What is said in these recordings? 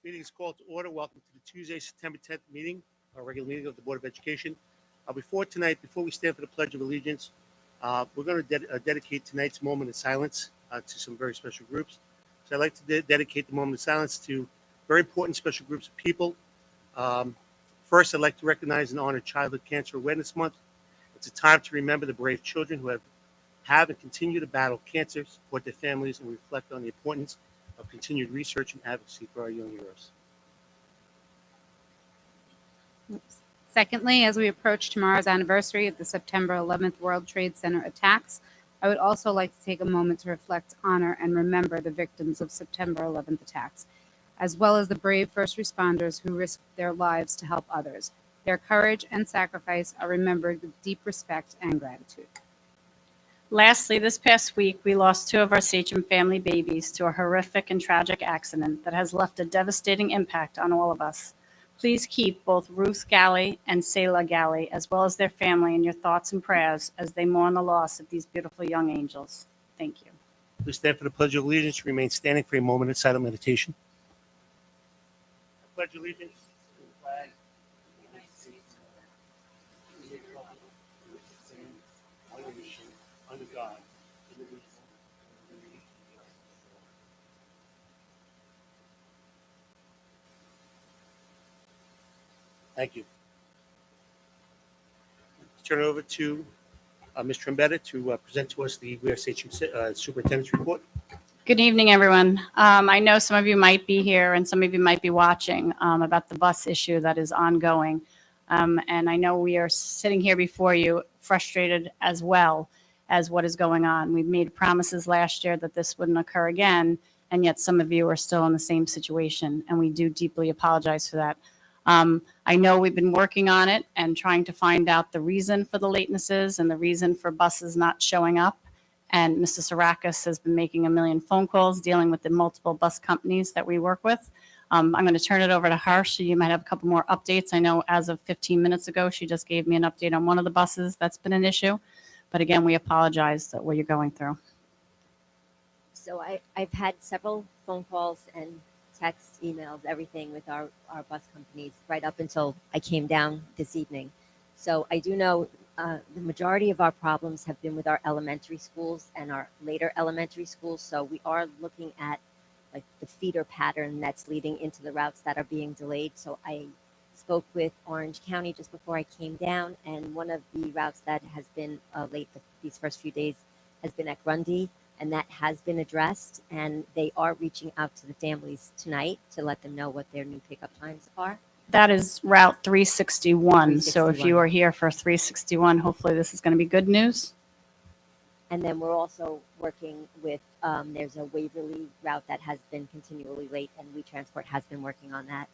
Meeting is called to order. Welcome to the Tuesday, September 10th meeting, our regular meeting of the Board of Education. Before we stand for the Pledge of Allegiance, we're going to dedicate tonight's moment of silence to some very special groups. So I'd like to dedicate the moment of silence to very important special groups of people. First, I'd like to recognize and honor Childhood Cancer Awareness Month. It's a time to remember the brave children who have and continue to battle cancer, support their families, and reflect on the importance of continued research and advocacy for our young heroes. Secondly, as we approach tomorrow's anniversary of the September 11th World Trade Center attacks, I would also like to take a moment to reflect, honor, and remember the victims of September 11th attacks, as well as the brave first responders who risked their lives to help others. Their courage and sacrifice are remembered with deep respect and gratitude. Lastly, this past week, we lost two of our Sachem family babies to a horrific and tragic accident that has left a devastating impact on all of us. Please keep both Ruth Galley and Selah Galley, as well as their family, in your thoughts and prayers as they mourn the loss of these beautiful young angels. Thank you. Please stand for the Pledge of Allegiance. Remain standing for a moment of silent meditation. I pledge allegiance to the flag of the United States of America, one nation, under God, indivisible, with liberty and justice for all. Thank you. Let's turn it over to Ms. Trombetta to present to us the Sachem Superintendent's report. Good evening, everyone. I know some of you might be here and some of you might be watching about the bus issue that is ongoing. And I know we are sitting here before you frustrated as well as what is going on. We made promises last year that this wouldn't occur again, and yet some of you are still in the same situation, and we do deeply apologize for that. I know we've been working on it and trying to find out the reason for the latenesses and the reason for buses not showing up. And Mr. Sarakis has been making a million phone calls dealing with the multiple bus companies that we work with. I'm going to turn it over to her. You might have a couple more updates. I know as of 15 minutes ago, she just gave me an update on one of the buses that's been an issue. But again, we apologize that what you're going through. So I've had several phone calls and texts, emails, everything with our bus companies right up until I came down this evening. So I do know the majority of our problems have been with our elementary schools and our later elementary schools. So we are looking at like the feeder pattern that's leading into the routes that are being delayed. So I spoke with Orange County just before I came down, and one of the routes that has been late these first few days has been at Grundy, and that has been addressed, and they are reaching out to the families tonight to let them know what their new pickup times are. That is Route 361. So if 361. you are here for 361, hopefully this is going to be good news. And then we're also working with, there's a Waverly route that has been continually late, and We Transport has been working on that.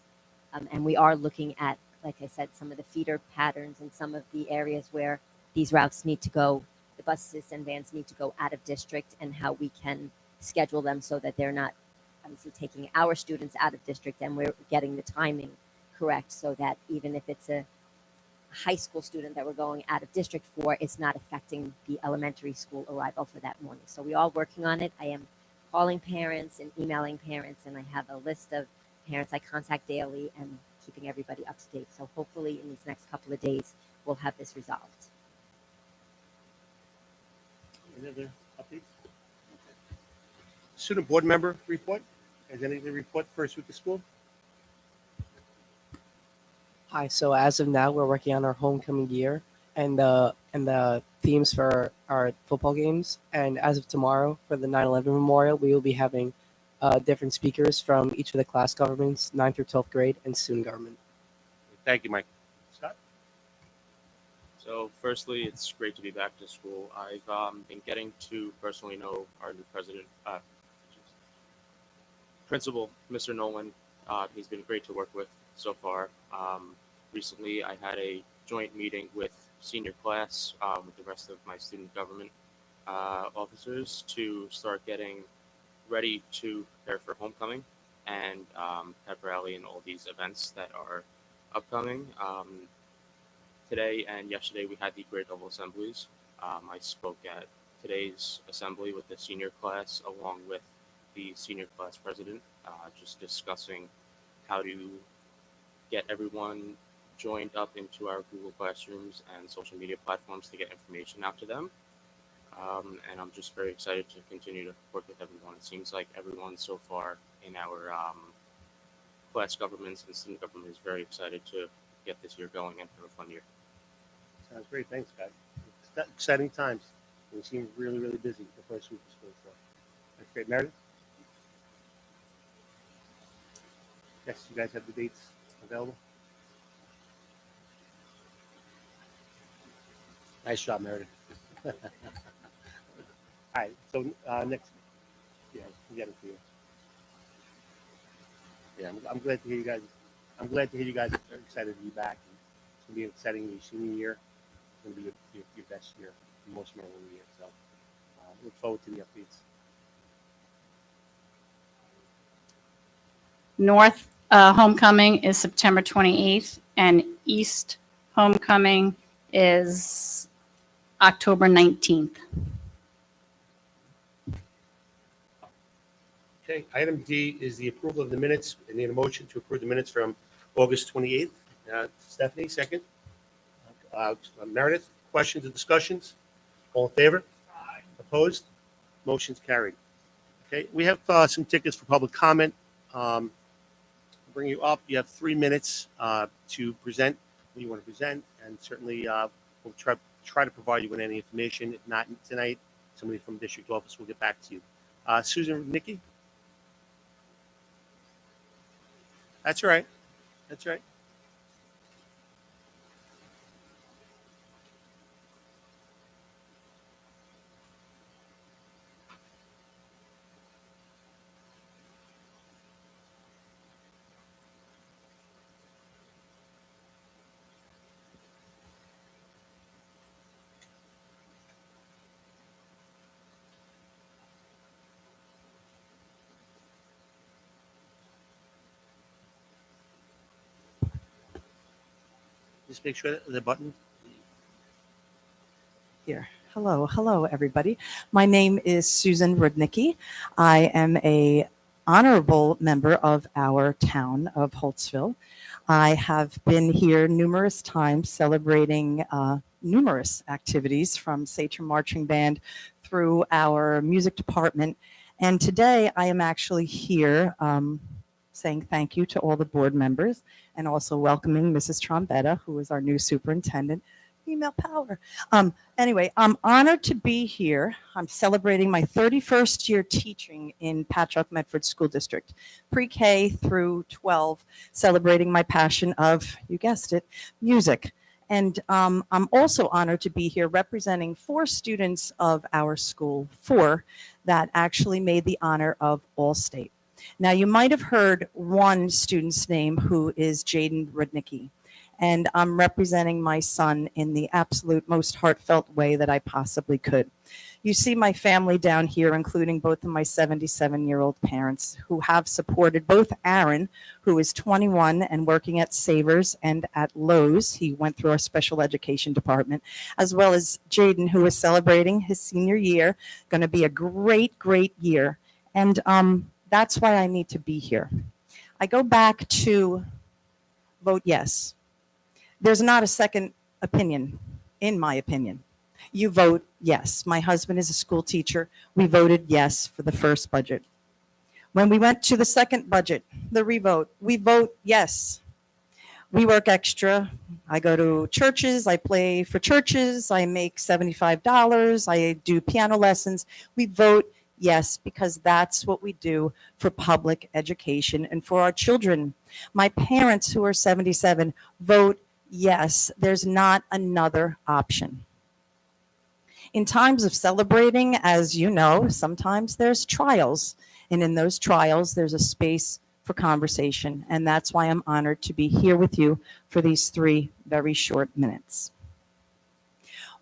And we are looking at, like I said, some of the feeder patterns and some of the areas where these routes need to go, the buses and vans need to go out of district, and how we can schedule them so that they're not obviously taking our students out of district, and we're getting the timing correct so that even if it's a high school student that we're going out of district for, it's not affecting the elementary school arrival for that morning. So we are working on it. I am calling parents and emailing parents, and I have a list of parents I contact daily and keeping everybody up to date. So hopefully in these next couple of days, we'll have this resolved. Any other updates? Student board member report. Has anything to report first week of school? Hi. So as of now, we're working on our homecoming year and the themes for our football games. And as of tomorrow, for the 9/11 memorial, we will be having different speakers from each of the class governments, 9th through 12th grade, and student government. Thank you, Mike. Scott? So firstly, it's great to be back to school. I've been getting to personally know our new president, principal, Mr. Nolan. He's been great to work with so far. Recently, I had a joint meeting with senior class with the rest of my student government officers to start getting ready to prepare for homecoming and pep rally and all these events that are upcoming. Today and yesterday we had the grade level assemblies. I spoke at today's assembly with the senior class along with the senior class president, just discussing how to get everyone joined up into our Google Classrooms and social media platforms to get information out to them. And I'm just very excited to continue to work with everyone. It seems like everyone so far in our class governments and student government is very excited to get this year going and have a fun year. Sounds great. Thanks, guys. It's exciting times. We seem really, really busy the first week of school. So that's great. Meredith? Yes, you guys have the dates available? Nice job, Meredith. All right, so next, yeah, we got it for you. Yeah, I'm glad to hear you guys. I'm glad to hear you guys are excited to be back. It's gonna be exciting your senior year. It's gonna be your best year, your most memorable year. So look forward to the updates. North homecoming is September 28th, and East homecoming is October 19th. Okay, item D is the approval of the minutes. I need a motion to approve the minutes from August 28th. Stephanie, second. Meredith, questions or discussions? All in favor? Opposed? Motion's carried. Okay, we have some tickets for public comment. Bring you up. You have 3 minutes to present what you want to present, and certainly we'll try to provide you with any information. If not tonight, somebody from district office will get back to you. Susan, Nikki? That's all right. That's right. Just make sure that the button. Here. Hello, everybody. My name is Susan Rudnicki. I am a honorable member of our town of Holtzville. I have been here numerous times celebrating numerous activities from Sachem Marching Band through our music department. And today I am actually here saying thank you to all the board members and also welcoming Mrs. Trombetta, who is our new superintendent. Female power. Anyway, I'm honored to be here. I'm celebrating my 31st year teaching in Patchogue Medford School District, pre-K through 12, celebrating my passion of, you guessed it, music. And I'm also honored to be here representing 4 students of our school, 4 that actually made the honor of All-State. Now, you might have heard one student's name who is Jaden Rudnicki. And I'm representing my son in the absolute most heartfelt way that I possibly could. You see my family down here, including both of my 77-year-old parents who have supported both Aaron, who is 21 and working at Savers and at Lowe's. He went through our special education department, as well as Jaden, who is celebrating his senior year. Going to be a great, great year. And that's why I need to be here. I go back to vote yes. There's not a second opinion, in my opinion. You vote yes. My husband is a school teacher. We voted yes for the first budget. When we went to the second budget, the revote, we vote yes. We work extra. I go to churches. I play for churches. I make $75. I do piano lessons. We vote yes, because that's what we do for public education and for our children. My parents, who are 77, vote yes. There's not another option. In times of celebrating, as you know, sometimes there's trials. And in those trials, there's a space for conversation. And that's why I'm honored to be here with you for these 3 very short minutes.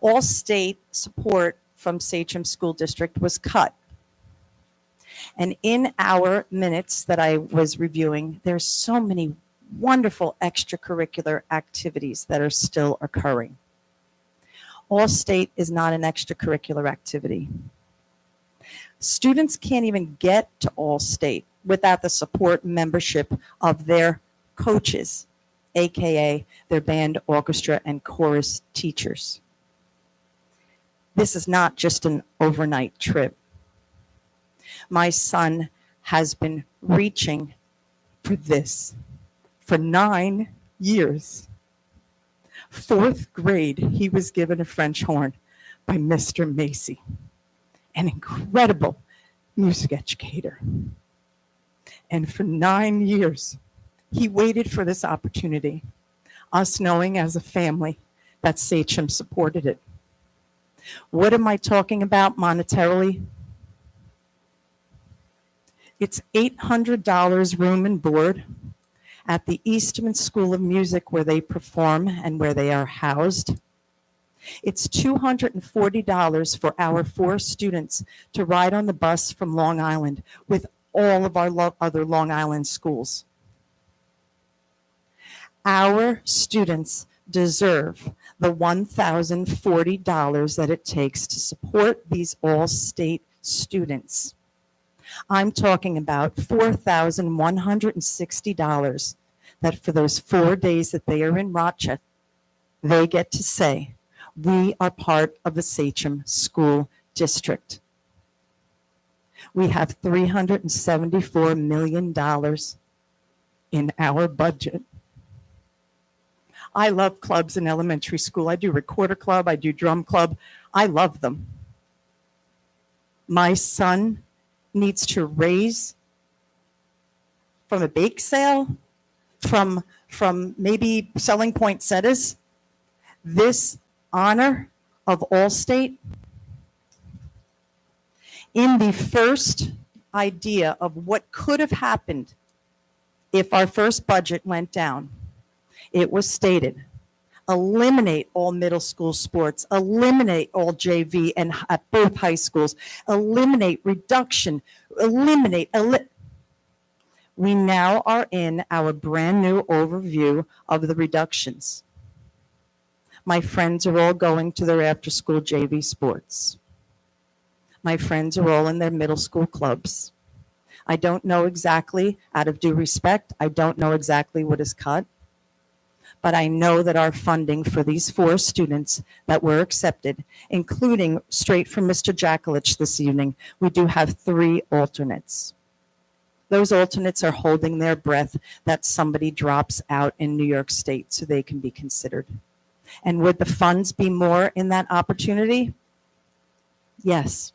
All state support from Sachem School District was cut. And in our minutes that I was reviewing, there's so many wonderful extracurricular activities that are still occurring. All state is not an extracurricular activity. Students can't even get to All-State without the support and membership of their coaches, AKA their band, orchestra, and chorus teachers. This is not just an overnight trip. My son has been reaching for this for 9 years. 4th grade, he was given a French horn by Mr. Macy, an incredible music educator. And for 9 years, he waited for this opportunity, us knowing as a family that Sachem supported it. What am I talking about monetarily? It's $800 room and board at the Eastman School of Music where they perform and where they are housed. It's $240 for our 4 students to ride on the bus from Long Island with all of our other Long Island schools. Our students deserve the $1,040 that it takes to support these all-state students. I'm talking about $4,160 that for those 4 days that they are in Rochester, they get to say, we are part of the Sachem School District. We have $374 million in our budget. I love clubs in elementary school. I do recorder club, I do drum club. I love them. My son needs to raise from a bake sale, from maybe selling poinsettias, this honor of All-State. In the first idea of what could have happened if our first budget went down, it was stated, eliminate all middle school sports, eliminate all JV and at both high schools, eliminate reduction, we now are in our brand new overview of the reductions. My friends are all going to their after school JV sports. My friends are all in their middle school clubs. I don't know exactly, out of due respect, I don't know exactly what is cut. But I know that our funding for these 4 students that were accepted, including straight from Mr. Jakulich this evening, we do have 3 alternates. Those alternates are holding their breath that somebody drops out in New York State so they can be considered. And would the funds be more in that opportunity? Yes.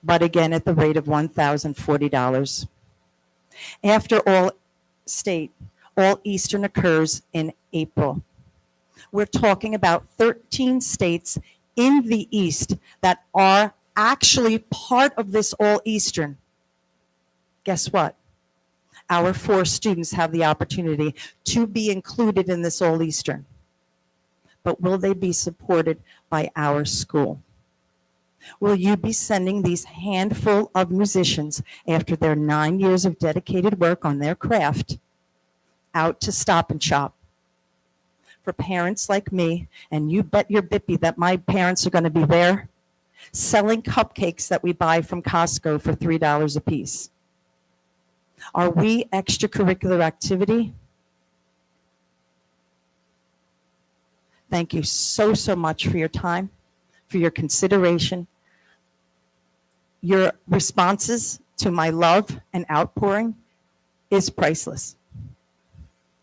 But again, at the rate of $1,040. After all state, all Eastern occurs in April. We're talking about 13 states in the East that are actually part of this all Eastern. Guess what? Our 4 students have the opportunity to be included in this all Eastern. But will they be supported by our school? Will you be sending these handful of musicians after their 9 years of dedicated work on their craft out to Stop and Shop? For parents like me, and you bet your bippy that my parents are going to be there, selling cupcakes that we buy from Costco for $3 a piece. Are we extracurricular activity? Thank you so, so much for your time, for your consideration. Your responses to my love and outpouring is priceless.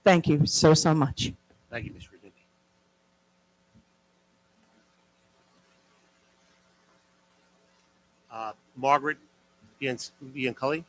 Thank you so, so much. Thank you, Ms. Rudnicki. Margaret Bianculli.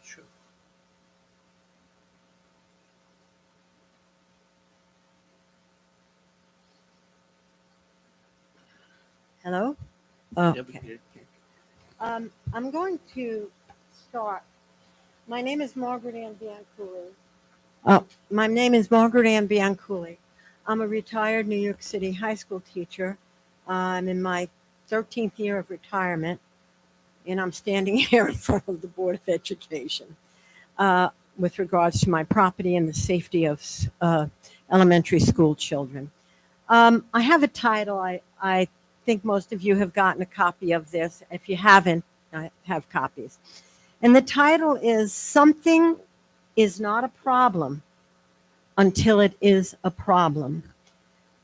Sure. Hello? Yeah, we Okay. did. I'm going to start. My name is Margaret Ann Bianculli. My name is Margaret Ann Bianculli. I'm a retired New York City high school teacher. I'm in my 13th year of retirement, and I'm standing here in front of the Board of Education with regards to my property and the safety of elementary school children. I have a title. I think most of you have gotten a copy of this. If you haven't, I have copies. And the title is Something is Not a Problem Until It Is a Problem.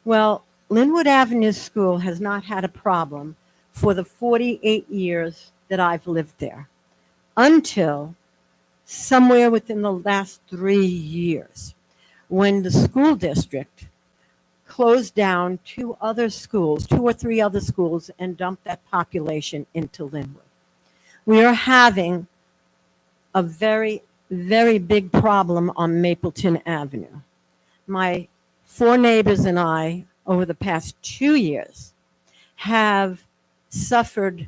Well, Linwood Avenue School has not had a problem for the 48 years that I've lived there until somewhere within the last 3 years when the school district closed down two or three other schools, and dumped that population into Linwood. We are having a very, very big problem on Mapleton Avenue. My 4 neighbors and I, over the past 2 years, have suffered.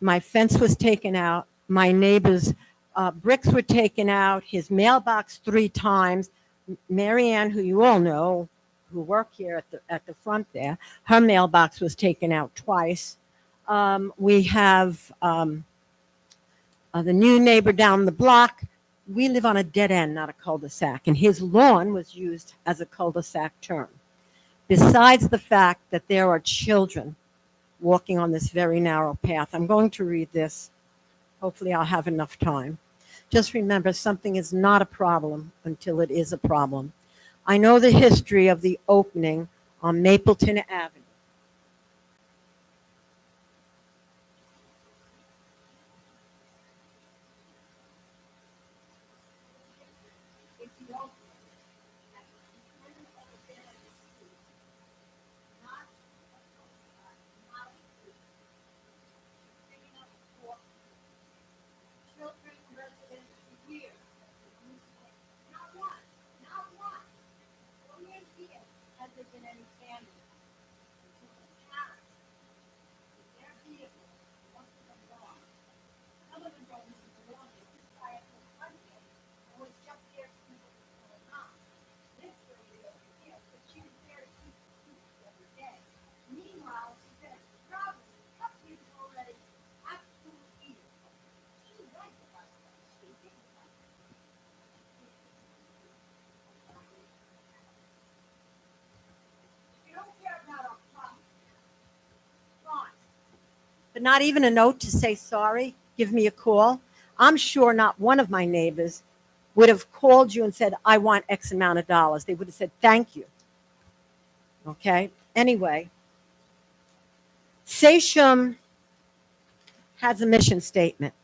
My fence was taken out. My neighbor's bricks were taken out. His mailbox 3 times. Marianne, who you all know, who work here at the front there, her mailbox was taken out twice. We have the new neighbor down the block. We live on a dead end, not a cul-de-sac, and his lawn was used as a cul-de-sac turn. Besides the fact that there are children walking on this very narrow path, I'm going to read this. Hopefully I'll have enough time. Just remember, something is not a problem until it is a problem. I know the history of the opening on Mapleton Avenue. But not even a note to say sorry, give me a call. I'm sure not one of my neighbors would have called you and said, I want X amount of dollars. They would have said, thank you. Okay? Anyway, Sachem has a mission statement,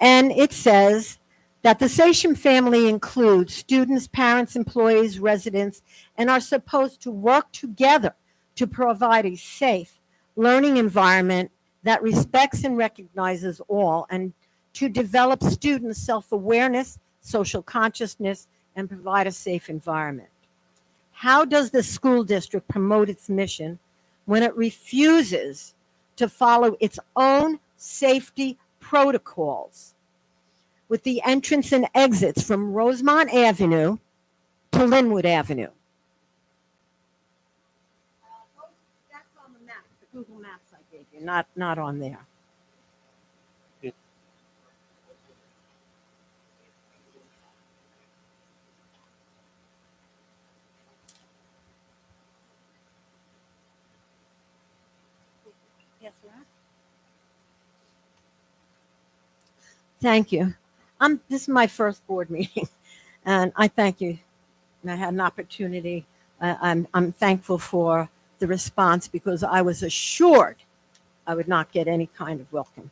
and it says that the Sachem family includes students, parents, employees, residents, and are supposed to work together to provide a safe learning environment that respects and recognizes all, and to develop students' self-awareness, social consciousness, and provide a safe environment. How does the school district promote its mission when it refuses to follow its own safety protocols with the entrance and exits from Rosemont Avenue to Linwood Avenue? That's on the map, the Google Maps I gave you, not on there. Yes, ma'am. Thank you. This is my first board meeting, and I thank you. And I had an opportunity. I'm thankful for the response, because I was assured I would not get any kind of welcome.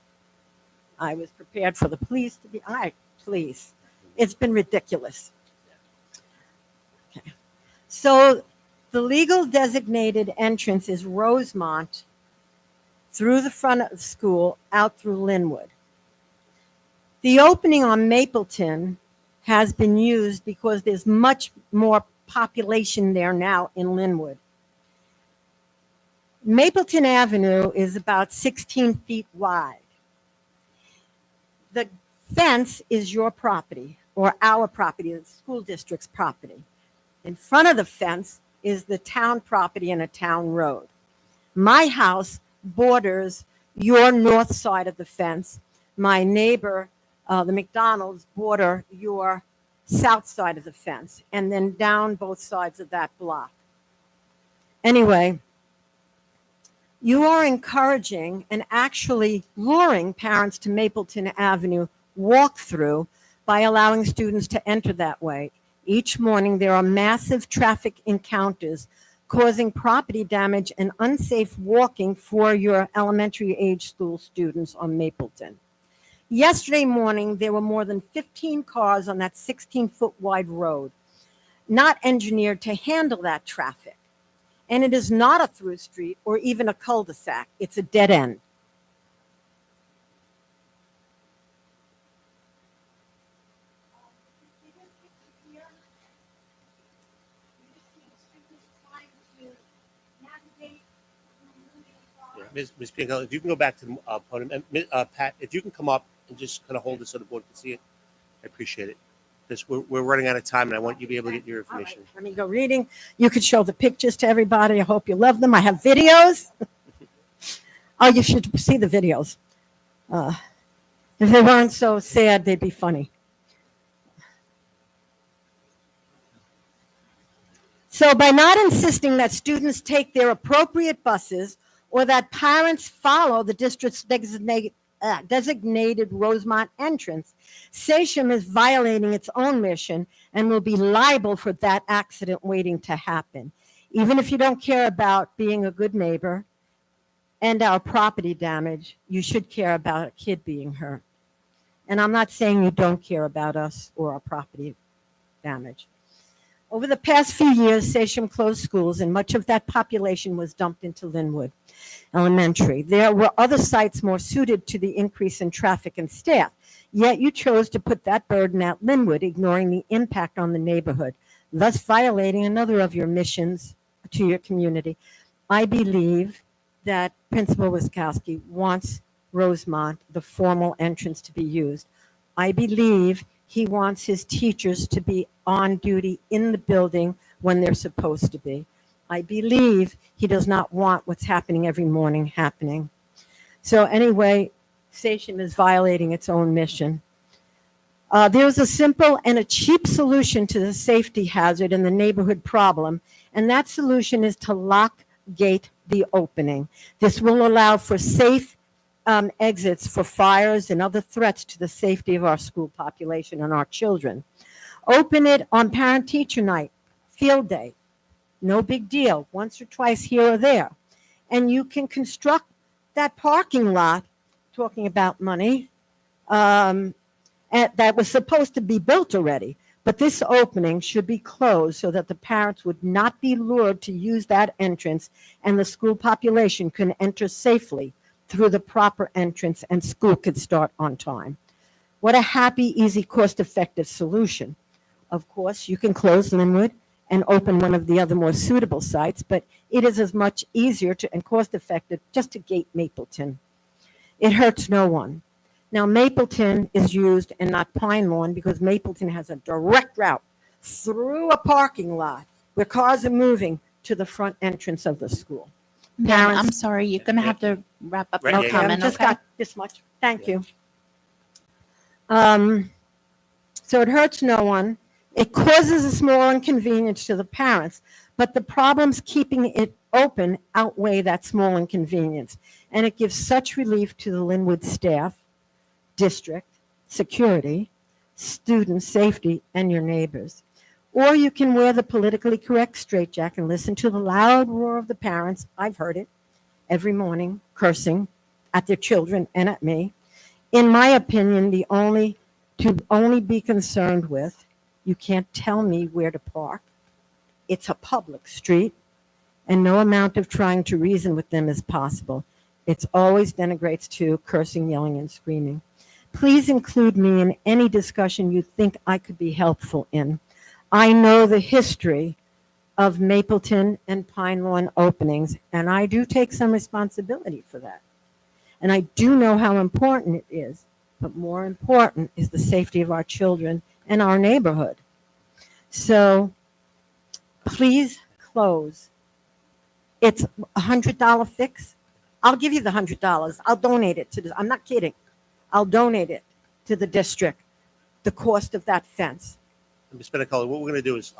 I was prepared for the police to be, please. It's been ridiculous. Okay. So the legal designated entrance is Rosemont through the front of the school out through Linwood. The opening on Mapleton has been used because there's much more population there now in Linwood. Mapleton Avenue is about 16 feet wide. The fence is your property, or our property, the school district's property. In front of the fence is the town property and a town road. My house borders your north side of the fence. My neighbor, the McDonald's, border your south side of the fence, and then down both sides of that block. Anyway, you are encouraging and actually luring parents to Mapleton Avenue walk-through by allowing students to enter that way. Each morning, there are massive traffic encounters causing property damage and unsafe walking for your elementary age school students on Mapleton. Yesterday morning, there were more than 15 cars on that 16-foot wide road, not engineered to handle that traffic. And it is not a through street or even a cul-de-sac. It's a dead end. Yeah, Ms. Pianko, if you can go back to the podium, and Pat, if you can come up and just kind of hold this so the board can see it, I appreciate it. Because we're running out of time, and I want you to be able to get your All right, information. let me go reading. You could show the pictures to everybody. I hope you love them. I have videos. Oh, you should see the videos. If they weren't so sad, they'd be funny. So by not insisting that students take their appropriate buses or that parents follow the district's designated Rosemont entrance, Sachem is violating its own mission and will be liable for that accident waiting to happen. Even if you don't care about being a good neighbor and our property damage, you should care about a kid being hurt. And I'm not saying you don't care about us or our property damage. Over the past few years, Sachem closed schools, and much of that population was dumped into Linwood Elementary. There were other sites more suited to the increase in traffic and staff, yet you chose to put that burden at Linwood, ignoring the impact on the neighborhood, thus violating another of your missions to your community. I believe that Principal Wiskowski wants Rosemont, the formal entrance, to be used. I believe he wants his teachers to be on duty in the building when they're supposed to be. I believe he does not want what's happening every morning happening. So anyway, Sachem is violating its own mission. There's a simple and a cheap solution to the safety hazard and the neighborhood problem, and that solution is to lock gate the opening. This will allow for safe exits for fires and other threats to the safety of our school population and our children. Open it on parent-teacher night, field day. No big deal, once or twice here or there. And you can construct that parking lot, talking about money, that was supposed to be built already. But this opening should be closed so that the parents would not be lured to use that entrance and the school population can enter safely through the proper entrance and school could start on time. What a happy, easy, cost-effective solution. Of course, you can close Linwood and open one of the other more suitable sites, but it is as much easier and cost-effective just to gate Mapleton. It hurts no one. Now, Mapleton is used and not Pine Lawn because Mapleton has a direct route through a parking lot where cars are moving to the front entrance of the school. Ma'am, I'm Parents- sorry, you're gonna have to wrap up Right, your yeah, Okay, yeah. I've comment, just okay? got this much. Thank you. So it hurts no one. It causes a small inconvenience to the parents, but the problems keeping it open outweigh that small inconvenience. And it gives such relief to the Linwood staff, district, security, student safety, and your neighbors. Or you can wear the politically correct straitjacket and listen to the loud roar of the parents. I've heard it every morning, cursing at their children and at me. In my opinion, to only be concerned with, you can't tell me where to park. It's a public street, and no amount of trying to reason with them is possible. It's always denigrates to cursing, yelling, and screaming. Please include me in any discussion you think I could be helpful in. I know the history of Mapleton and Pine Lawn openings, and I do take some responsibility for that. And I do know how important it is, but more important is the safety of our children and our neighborhood. So please close, it's $100 fix. I'll give you the $100. I'll donate it to the, I'm not kidding. I'll donate it to the district, the cost of that fence. And Ms. Benicola, what we're going to do is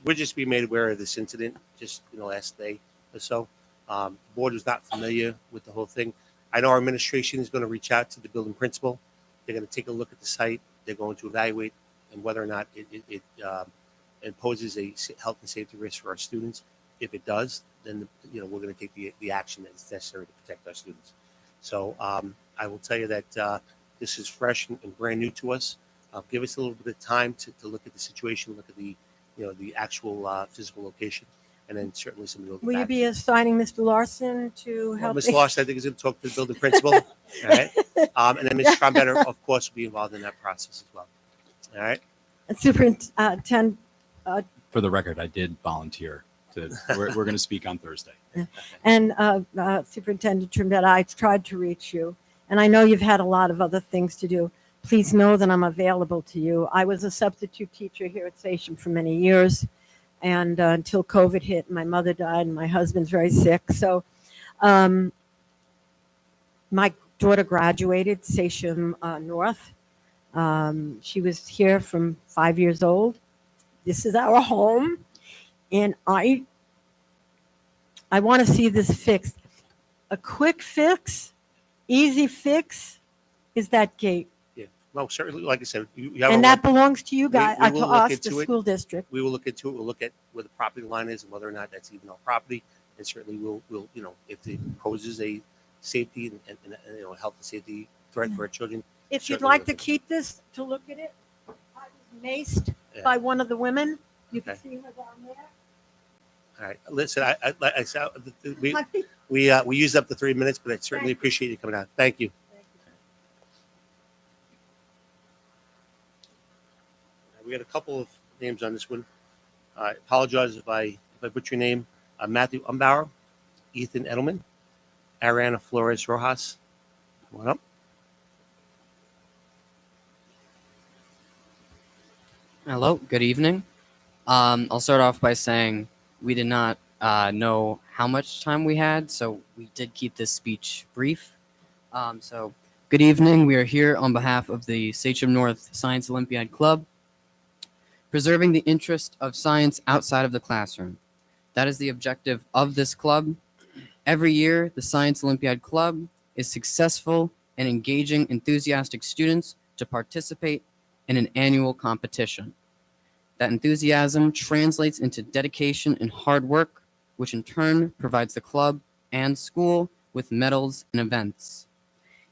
we're just being made aware of this incident just last day or so. The board was not familiar with the whole thing. I know our administration is going to reach out to the building principal. They're going to take a look at the site. They're going to evaluate and whether or not it imposes a health and safety risk for our students. If it does, then we're going to take the action that is necessary to protect our students. So I will tell you that this is fresh and brand new to us. Give us a little bit of time to look at the situation, look at the actual physical location, and then certainly somebody will. Will you be assigning Mr. Larson to help? Ms. Larson, I think, is going to talk to the building principal. All right. And then Ms. Strombetter, of course, will be involved in that process as well. All right. Superintendent, For the record, I did volunteer. We're going to speak on Thursday. and Superintendent Trumbetta, I tried to reach you, and I know you've had a lot of other things to do. Please know that I'm available to you. I was a substitute teacher here at Sachem for many years, and until COVID hit, my mother died, and my husband's very sick. So my daughter graduated Sachem North. She was here from 5 years old. This is our home, and I want to see this fixed. A quick fix, easy fix is that gate. Well, certainly, like I said, you have And a that belongs to you guys, we will to look us, the into it. school district. We will look into it. We'll look at where the property line is and whether or not that's even our property. And certainly we'll if it poses a safety and health and safety threat for our children. If you'd certainly like look to at it. keep this, to look at it, I was maced Yeah. by one of the women. You can Okay. see her down there. All right. Listen, I said we used up the 3 minutes, but I certainly Thank you. appreciate you coming out. Thank you. We got a couple of names on this one. I apologize if I butcher your name. Matthew Umbauer, Ethan Edelman, Ariana Flores Rojas. Come on up. Hello, good evening. I'll start off by saying we did not know how much time we had, so we did keep this speech brief. So, good evening. We are here on behalf of the Sachem North Science Olympiad Club, preserving the interest of science outside of the classroom. That is the objective of this club. Every year, the Science Olympiad Club is successful in engaging enthusiastic students to participate in an annual competition. That enthusiasm translates into dedication and hard work, which in turn provides the club and school with medals and events.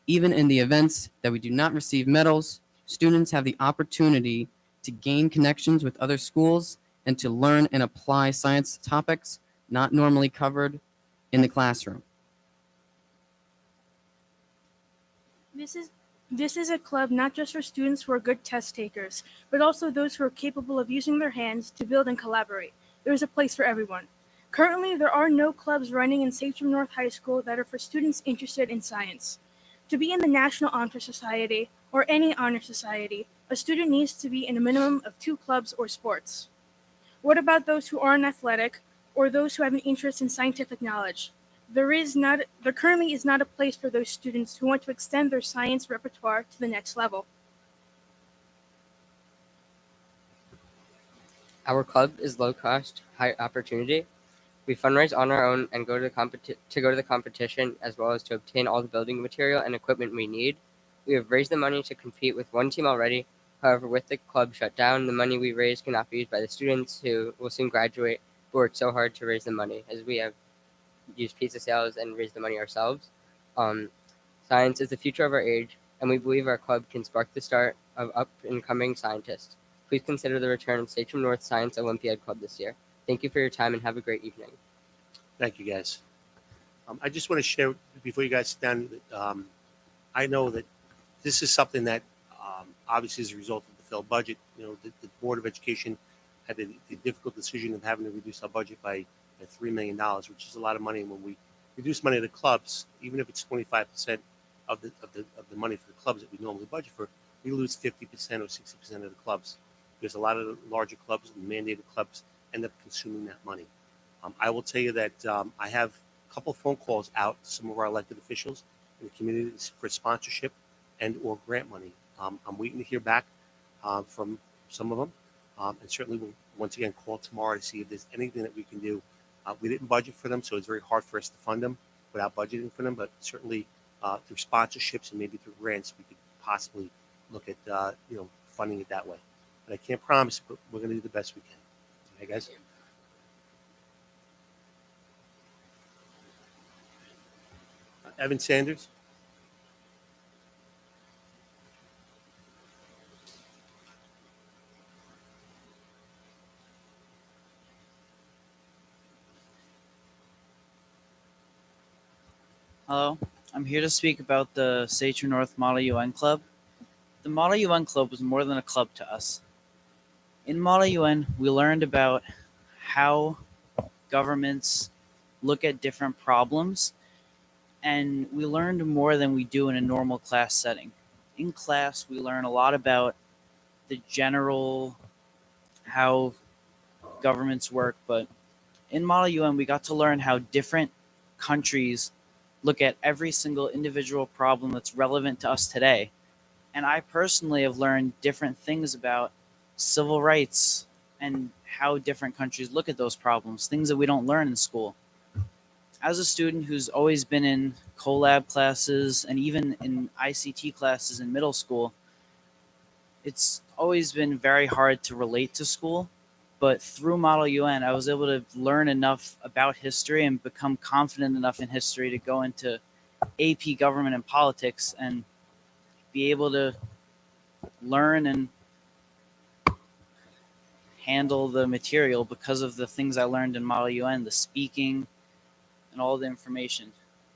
Even in the events that we do not receive medals, students have the opportunity to gain connections with other schools and to learn and apply science topics not normally covered in the classroom. This is a club not just for students who are good test takers, but also those who are capable of using their hands to build and collaborate. There is a place for everyone. Currently, there are no clubs running in Sachem North High School that are for students interested in science. To be in the National Honor Society or any honor society, a student needs to be in a minimum of 2 clubs or sports. What about those who aren't athletic or those who have an interest in scientific knowledge? There currently is not a place for those students who want to extend their science repertoire to the next level. Our club is low cost, high opportunity. We fundraise on our own and go to the competition, as well as to obtain all the building material and equipment we need. We have raised the money to compete with one team already. However, with the club shut down, the money we raise cannot be used by the students who will soon graduate, who worked so hard to raise the money, as we have used pizza sales and raised the money ourselves. Science is the future of our age, and we believe our club can spark the start of up-and-coming scientists. Please consider the return of Sachem North Science Olympiad Club this year. Thank you for your time and have a great evening. Thank you, guys. I just want to share before you guys sit down. I know that this is something that obviously is a result of the failed budget. The Board of Education had the difficult decision of having to reduce our budget by $3 million, which is a lot of money. And when we reduce money to clubs, even if it's 25% of the money for the clubs that we normally budget for, we lose 50% or 60% of the clubs. Because a lot of the larger clubs and mandated clubs end up consuming that money. I will tell you that I have a couple of phone calls out to some of our elected officials in the communities for sponsorship and or grant money. I'm waiting to hear back from some of them, and certainly we'll once again call tomorrow to see if there's anything that we can do. We didn't budget for them, so it's very hard for us to fund them without budgeting for them, but certainly through sponsorships and maybe through grants, we could possibly look at funding it that way. But I can't promise, but we're going to do the best we can. Okay, guys? Evan Sanders. Hello, I'm here to speak about the Sachem North Model UN Club. The Model UN Club was more than a club to us. In Model UN, we learned about how governments look at different problems, and we learned more than we do in a normal class setting. In class, we learn a lot about the general how governments work, but in Model UN, we got to learn how different countries look at every single individual problem that's relevant to us today. And I personally have learned different things about civil rights and how different countries look at those problems, things that we don't learn in school. As a student who's always been in collab classes and even in ICT classes in middle school, it's always been very hard to relate to school. But through Model UN, I was able to learn enough about history and become confident enough in history to go into AP government and politics and be able to learn and handle the material because of the things I learned in Model UN, the speaking and all the information.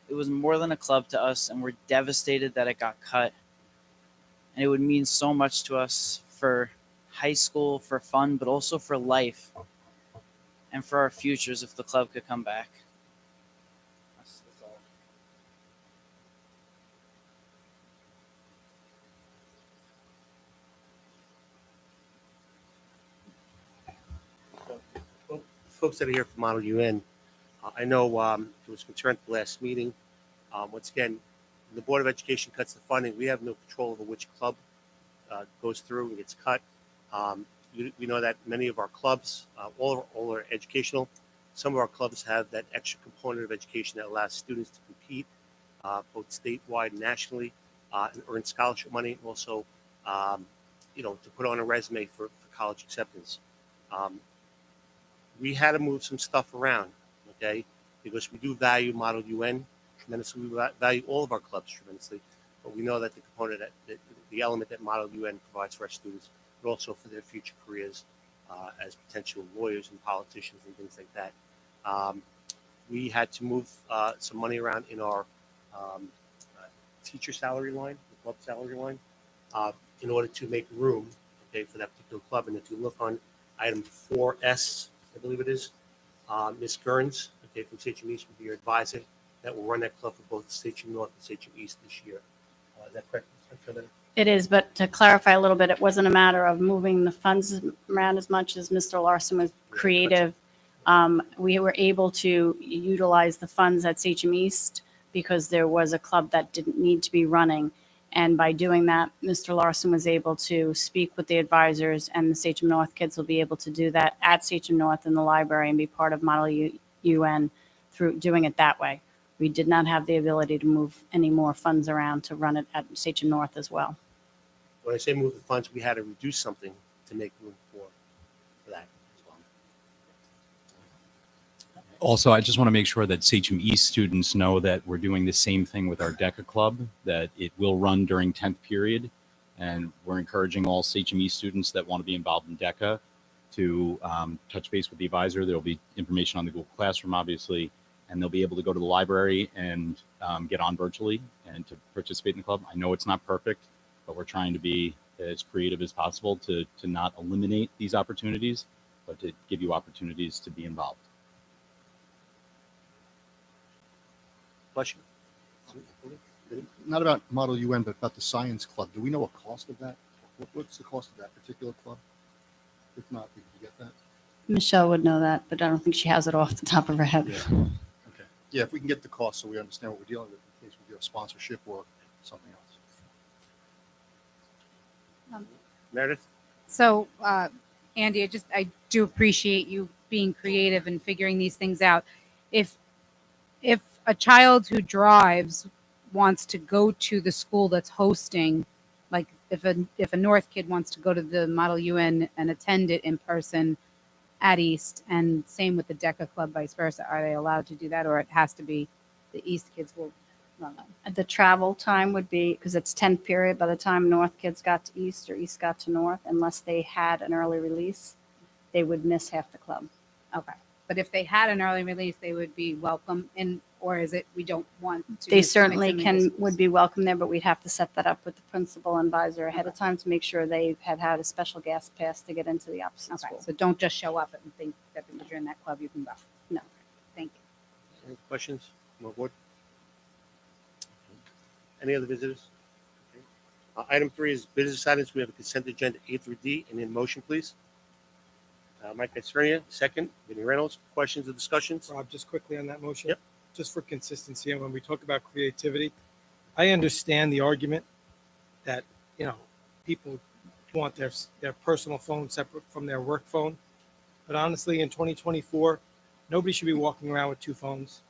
It was more than a club to us, and we're devastated that it got cut. And it would mean so much to us for high school, for fun, but also for life and for our futures if the club could come back. That's all. Folks that are here for Model UN, I know there was concern at the last meeting. Once again, when the Board of Education cuts the funding, we have no control over which club goes through and gets cut. We know that many of our clubs, all are educational. Some of our clubs have that extra component of education that allows students to compete both statewide and nationally and earn scholarship money, and also to put on a resume for college acceptance. We had to move some stuff around, okay, because we do value Model UN tremendously. We value all of our clubs tremendously, but we know that the component, the element that Model UN provides for our students, but also for their future careers as potential lawyers and politicians and things like that. We had to move some money around in our teacher salary line, the club salary line, in order to make room, okay, for that particular club. And if you look on item 4S, I believe it is, Ms. Gerns, okay, from Sachem East, will be your advisor that will run that club for both Sachem North and Sachem East this year. Is that correct, Mr. Chairman? It is, but to clarify a little bit, it wasn't a matter of moving the funds around as much as Mr. Larson was creative. We were able to utilize the funds at Sachem East because there was a club that didn't need to be running. And by doing that, Mr. Larson was able to speak with the advisors, and the Sachem North kids will be able to do that at Sachem North in the library and be part of Model UN through doing it that way. We did not have the ability to move any more funds around to run it at Sachem North as well. When I say move the funds, we had to reduce something to make room for that as well. Also, I just want to make sure that Sachem East students know that we're doing the same thing with our DECA club, that it will run during 10th period. And we're encouraging all Sachem East students that want to be involved in DECA to touch base with the advisor. There'll be information on the Google Classroom, obviously, and they'll be able to go to the library and get on virtually and to participate in the club. I know it's not perfect, but we're trying to be as creative as possible to not eliminate these opportunities, but to give you opportunities to be involved. Question? Not about Model UN, but about the Science Club. Do we know a cost of that? What's the cost of that particular club? If not, we can get that. Michelle would know that, but I don't think she has it off the top of her head. Yeah. Okay. Yeah, if we can get the cost so we understand what we're dealing with in case we do a sponsorship or something else. Meredith? So, Andy, I do appreciate you being creative and figuring these things out. If a child who drives wants to go to the school that's hosting, like if a North kid wants to go to the Model UN and attend it in person at East, and same with the DECA Club, vice versa, are they allowed to do that, or it has to be the East kids will? No. The travel time would be, because it's 10th period, by the time North kids got to East or East got to North, unless they had an early release, they would miss half the club. Okay. But if they had an early release, they would be welcome in, or is it we don't want to? They mix certainly them into schools? would be welcome there, but we'd have to set that up with the principal and advisor ahead of time to make sure they had had a special gas pass to get into the opposite Okay, school. so don't just show up and think that because you're in that club, you can go. No. Thank you. Any questions from the board? Any other visitors? Okay. Item 3 is business items. We have a consent agenda A through D. Any in motion, please? Mike Estrella, second. Vinnie Reynolds, questions or discussions? Rob, just quickly on that motion. Yep. Just for consistency, and when we talk about creativity, I understand the argument that, people want their personal phone separate from their work phone. But honestly, in 2024, nobody should be walking around with two phones.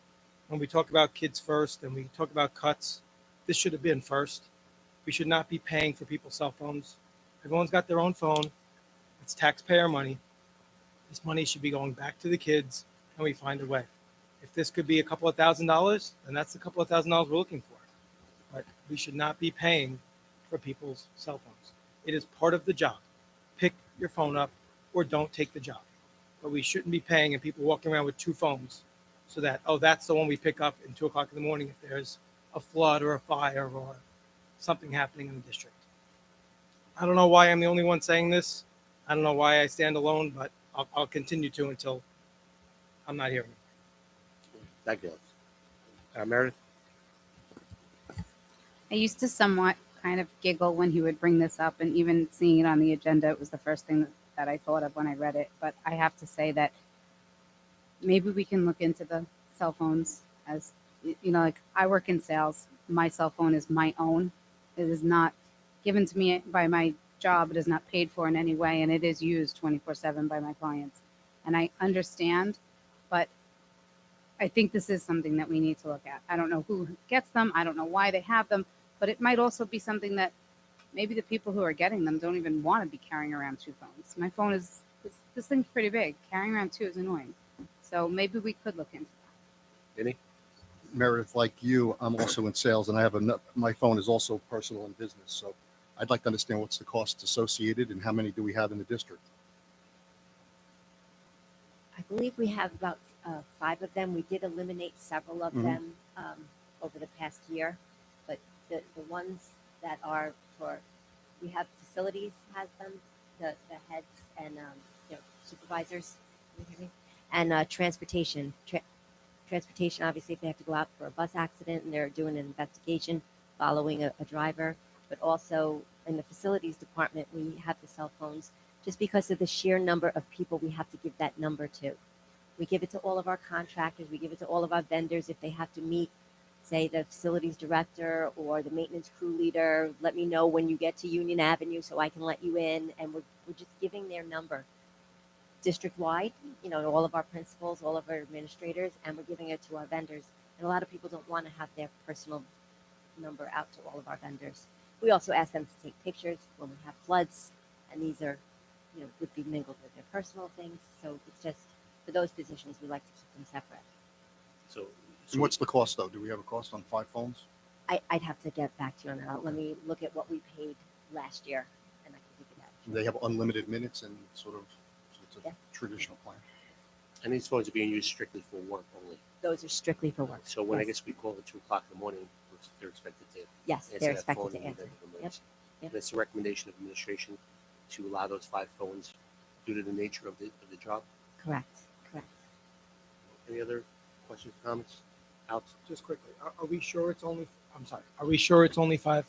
When we talk about kids first and we talk about cuts, this should have been first. We should not be paying for people's cell phones. Everyone's got their own phone. It's taxpayer money. This money should be going back to the kids, and we find a way. If this could be a couple of $1,000s, then that's a couple of $1,000s we're looking for. But we should not be paying for people's cell phones. It is part of the job. Pick your phone up or don't take the job. But we shouldn't be paying and people walking around with two phones so that, that's the one we pick up at 2 o'clock in the morning if there's a flood or a fire or something happening in the district. I don't know why I'm the only one saying this. I don't know why I stand alone, but I'll continue to until I'm not hearing it. Thank you. Meredith? I used to somewhat kind of giggle when he would bring this up, and even seeing it on the agenda, it was the first thing that I thought of when I read it. But I have to say that maybe we can look into the cell phones as, like I work in sales. My cell phone is my own. It is not given to me by my job. It is not paid for in any way, and it is used 24/7 by my clients. And I understand, but I think this is something that we need to look at. I don't know who gets them. I don't know why they have them, but it might also be something that maybe the people who are getting them don't even want to be carrying around two phones. My phone is, this thing's pretty big. Carrying around two is annoying. So maybe we could look into that. Vinnie? Meredith, like you, I'm also in sales, and I have my phone is also personal and business. So I'd like to understand what's the cost associated and how many do we have in the district? I believe we have about 5 of them. We did eliminate several of them over the past year, but the ones that are we have facilities has them, the heads and supervisors, and transportation. Transportation, obviously, if they have to go out for a bus accident and they're doing an investigation following a driver, but also in the facilities department, we have the cell phones just because of the sheer number of people we have to give that number to. We give it to all of our contractors. We give it to all of our vendors. If they have to meet, say, the facilities director or the maintenance crew leader, let me know when you get to Union Avenue so I can let you in. And we're just giving their number district-wide, to all of our principals, all of our administrators, and we're giving it to our vendors. And a lot of people don't want to have their personal number out to all of our vendors. We also ask them to take pictures when we have floods, and these are, would be mingled with their personal things. So it's just, for those positions, we like to keep them separate. So And what's the cost, though? Do we have a cost on 5 phones? I'd have to get back to you on that. Let me look at what we paid last year, and I can give you that. They have unlimited minutes and sort of, so it's a Yeah. traditional plan. And these phones are being used strictly for work only. Those are strictly for work. So when I Yes. guess we call at 2 o'clock in the morning, they're expected to Yes, answer they're that expected phone to in the answer. event of Yep. emergency. Yep. And it's a recommendation of administration to allow those 5 phones due to the nature of the job. Correct. Any other questions, comments? Alex? Just quickly, are we sure it's only? I'm sorry. Are we sure it's only 5?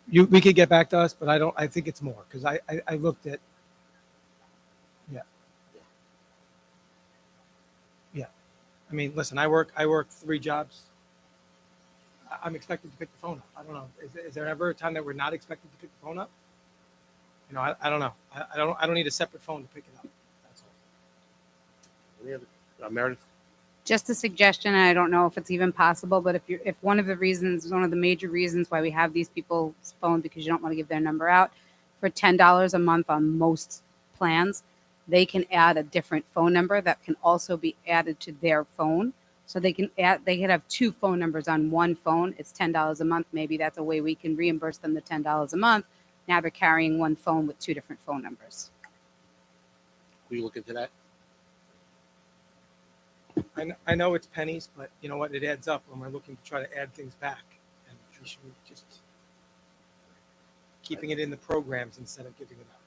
We could get back to us, but I think it's more because I looked at. Yeah. I mean, listen, I work 3 jobs. I'm expected to pick the phone up. I don't know. Is there ever a time that we're not expected to pick the phone up? You know, I don't know. I don't need a separate phone to pick it up. That's all. Any other, Meredith? Just a suggestion, and I don't know if it's even possible, but if one of the major reasons why we have these people's phone, because you don't want to give their number out, for $10 a month on most plans, they can add a different phone number that can also be added to their phone. So they can have 2 phone numbers on one phone. It's $10 a month. Maybe that's a way we can reimburse them the $10 a month. Now they're carrying one phone with 2 different phone numbers. Will you look into that? I know it's pennies, but you know what? It adds up when we're looking to try to add things back. And we should be just keeping it in the programs instead of giving it out.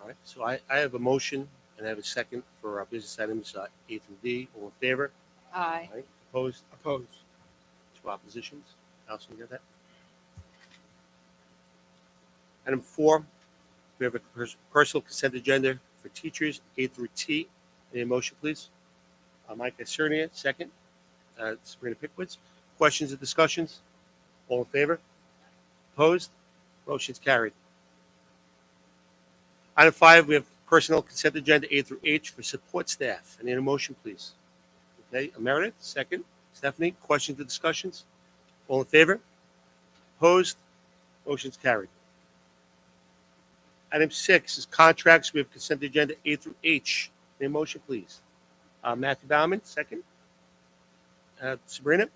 All right, so I have a motion and I have a second for our business items A through D. All in favor? Aye. All right, opposed? Opposed. 2 oppositions. Allison, you got that? Item 4, we have a personal consent agenda for teachers A through T. Any motion, please? Mike Cernia, second. Sabrina Pickwitz. Questions or discussions? All in favor? Opposed? Motion's carried. Item 5, we have personal consent agenda A through H for support staff. Any motion, please? Okay, Meredith, second. Stephanie, questions or discussions? All in favor? Opposed? Motion's carried. Item 6 is contracts. We have consent agenda A through H. Any motion, please? Matthew Bauman, second. Sabrina,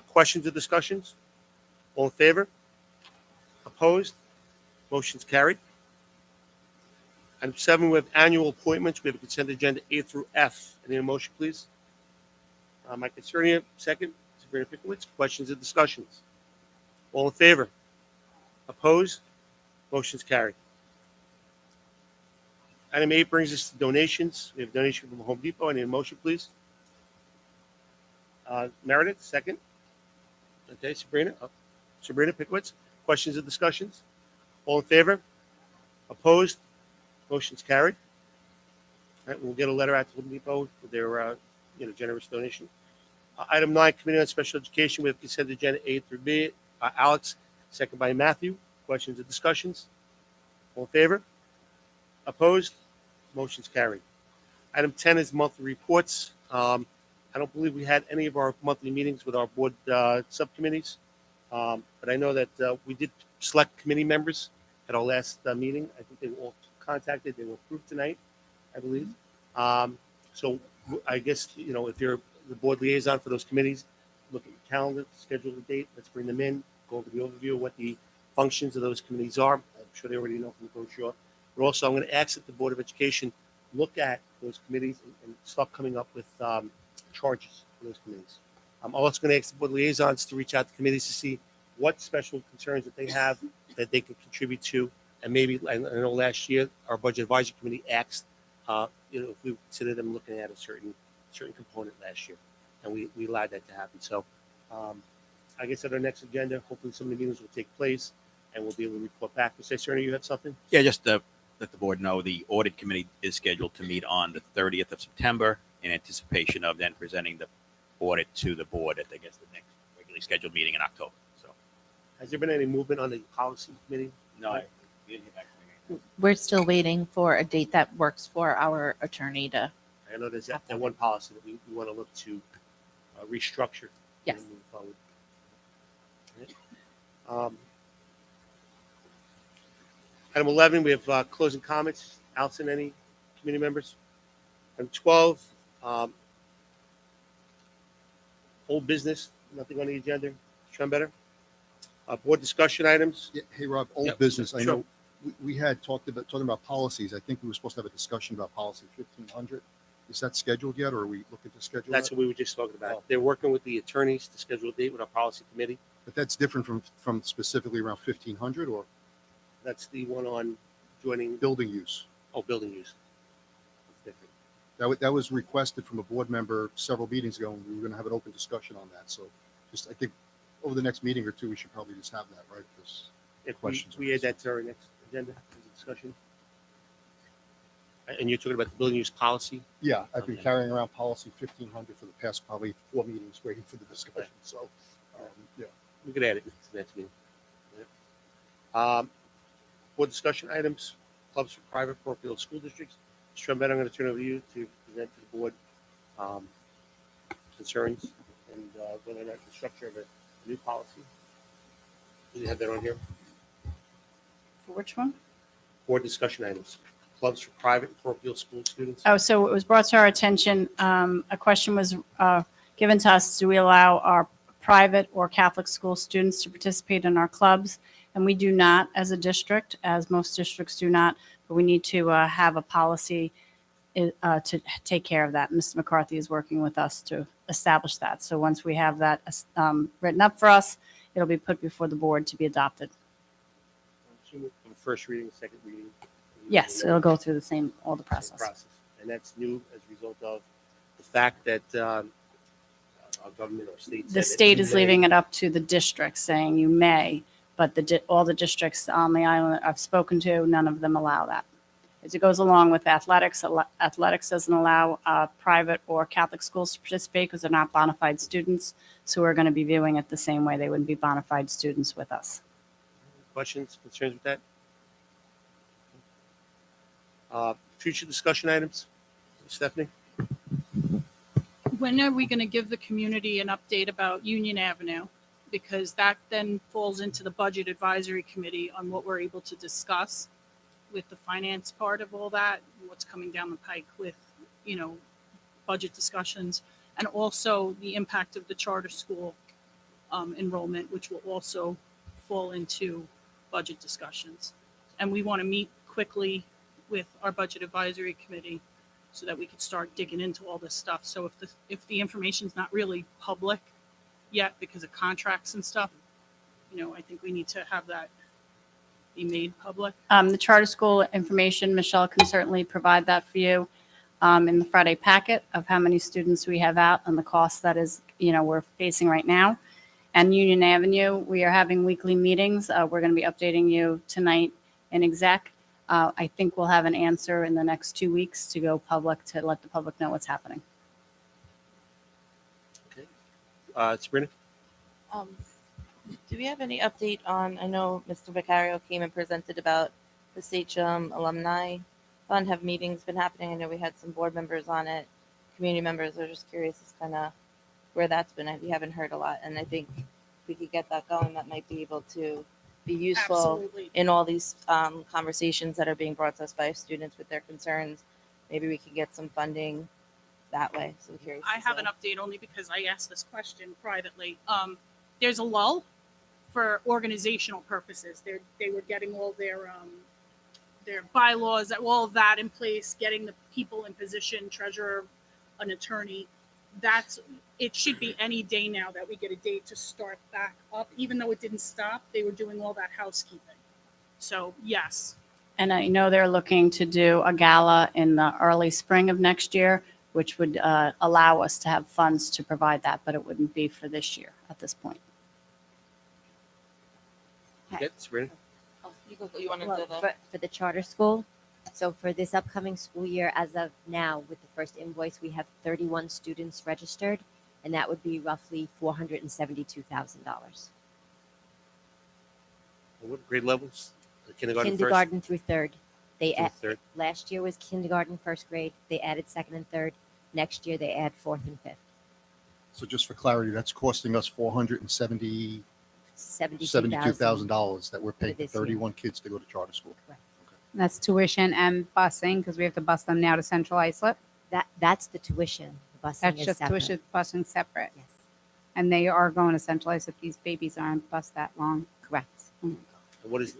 questions or discussions? All in favor? Opposed? Motion's carried. Item 7, we have annual appointments. We have a consent agenda A through F. Any motion, please? Mike Cernia, second. Sabrina Pickwitz, questions or discussions? All in favor? Opposed? Motion's carried. Item 8 brings us to donations. We have a donation from Home Depot. I need a motion, please. Meredith, second. Okay, Sabrina. Sabrina Pickwitz. Questions or discussions? All in favor? Opposed? Motion's carried. All right, we'll get a letter out to Home Depot for their generous donation. Item 9, Committee on Special Education. We have consent agenda A through B. Alex, second by Matthew. Questions or discussions? All in favor? Opposed? Motion's carried. Item 10 is monthly reports. I don't believe we had any of our monthly meetings with our board subcommittees, but I know that we did select committee members at our last meeting. I think they were all contacted. They were approved tonight, I believe. So I guess, if you're the board liaison for those committees, look at your calendar, schedule the date. Let's bring them in, go over the overview of what the functions of those committees are. I'm sure they already know from the brochure. But also, I'm going to ask that the Board of Education look at those committees and start coming up with charges for those committees. I'm also going to ask the board liaisons to reach out to committees to see what special concerns that they have that they can contribute to. And maybe, I know last year, our Budget Advisory Committee asked, if we consider them looking at a certain component last year. And we allowed that to happen. So I guess at our next agenda, hopefully some of the meetings will take place and we'll be able to report back. Mr. Cerny, you have something? Yeah, just to let the board know, the audit committee is scheduled to meet on the 30th of September in anticipation of then presenting the audit to the board at, I guess, the next regularly scheduled meeting in October. So, has there been any movement on the policy committee? No, we didn't hear back from you. We're still waiting for a date that works for our attorney to. I know there's that one policy that we want to look to restructure. Yes. And move forward. Item 11, we have closing comments. Allison, any committee members? Item 12, old business, nothing on the agenda. Schembetter. Board discussion items. Yeah, hey, Rob, old Yep, business. I sure. know we had talking about policies. I think we were supposed to have a discussion about policy 1500. Is that scheduled yet, or are we looking to schedule That's that? what we were just talking about. Oh. They're working with the attorneys to schedule a date with our policy committee. But that's different from specifically around 1500, or That's the one on joining building use. building use. It's different. That was requested from a board member several meetings ago, and we were going to have an open discussion on that. So, I think over the next meeting or two, we should probably just have that, right? Because If questions we add that to our next agenda as a discussion. And you're talking about the building use policy? Yeah, I've been Okay. carrying around policy 1500 for the past probably 4 meetings waiting for the discussion. So, yeah. We could add it to the next meeting. Board discussion items, clubs for private parochial school districts. Mr. Trembett, I'm going to turn it over to you to present to the board concerns and whether or not the structure of a new policy. Do you have that on here? For which one? Board discussion items, clubs for private and parochial school students. Oh, so it was brought to our attention, a question was given to us, do we allow our private or Catholic school students to participate in our clubs? And we do not as a district, as most districts do not, but we need to have a policy to take care of that. Mr. McCarthy is working with us to establish that. So once we have that written up for us, it'll be put before the board to be adopted. First reading, second reading. Yes, it'll go through all the Same process. And that's new as a result of the fact that our government or state. The state is leaving it up to the district, saying you may, but all the districts on the island I've spoken to, none of them allow that. As it goes along with athletics, athletics doesn't allow private or Catholic schools to participate because they're not bona fide students. So we're going to be viewing it the same way they wouldn't be bona fide students with us. Questions, concerns with that? Future discussion items, Stephanie? When are we going to give the community an update about Union Avenue? Because that then falls into the Budget Advisory Committee on what we're able to discuss with the finance part of all that, what's coming down the pike with, budget discussions, and also the impact of the charter school enrollment, which will also fall into budget discussions. And we want to meet quickly with our Budget Advisory Committee so that we could start digging into all this stuff. So if the information's not really public yet because of contracts and stuff, I think we need to have that be made public. The charter school information, Michelle can certainly provide that for you in the Friday packet of how many students we have out and the cost that is, we're facing right now. And Union Avenue, we are having weekly meetings. We're going to be updating you tonight in exec. I think we'll have an answer in the next 2 weeks to go public to let the public know what's happening. Okay. Sabrina? Do we have any update on, I know Mr. Vicario came and presented about the Sachem Alumni Fund, have meetings been happening? I know we had some board members on it, community members. I was just curious as kind of where that's been. We haven't heard a lot, and I think if we could get that going, that might be able to be useful Absolutely. in all these conversations that are being brought to us by students with their concerns. Maybe we could get some funding that way. So I'm curious. I have an update only because I asked this question privately. There's a lull for organizational purposes. They were getting all their bylaws, all of that in place, getting the people in position, treasurer, an attorney. It should be any day now that we get a date to start back up. Even though it didn't stop, they were doing all that housekeeping. So yes. And I know they're looking to do a gala in the early spring of next year, which would allow us to have funds to provide that, but it wouldn't be for this year at this point. Okay, Sabrina? You wanted Well, to for the charter school, so for this upcoming school year, as of now, with the first invoice, we have 31 students registered, and that would be roughly $472,000. What grade levels? Kindergarten, Kindergarten through third. Third. Last year was kindergarten, first grade. They added second and third. Next year, they add fourth and fifth. So just for clarity, that's costing us $472,000 $72,000 that we're paying for this year. 31 kids to go to charter school. That's tuition and busing because we have to bus them now to Central Islip. That's the tuition. The busing That's is just separate. tuition, busing separate. Yes, And they are going to Central Islip. These babies aren't bused that long. correct. And what is,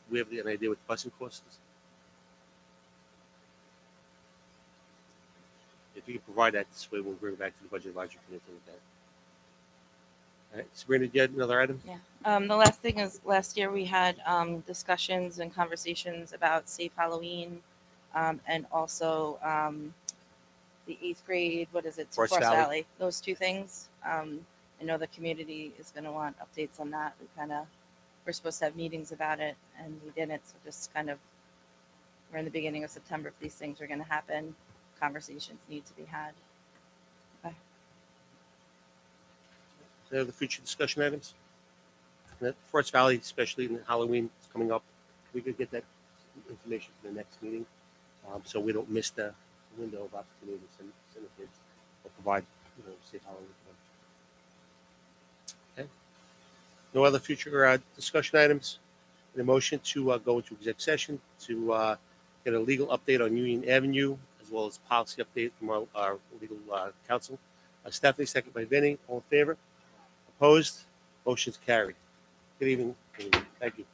we have an idea what busing costs is? If you can provide that this way, we'll bring it back to the budget advisory committee with that. All right, Sabrina, do you have another item? Yeah. The last thing is last year we had discussions and conversations about Safe Halloween and also the 8th grade, what is it? Forest Valley. Those two things. I know the community is going to want updates on that. We're supposed to have meetings about it and we didn't. So just kind of We're in the beginning of September. If these things are going to happen, conversations need to be had. Okay. Any other future discussion items? Forest Valley, especially in Halloween is coming up, we could get that information for the next meeting, so we don't miss the window of opportunity to send the kids or provide, safe Halloween for them. Okay. No other future discussion items. An motion to go into exec session to get a legal update on Union Avenue as well as policy update from our legal counsel. Stephanie, second by Vinny. All in favor? Opposed? Motion's carried. Good evening. Thank you.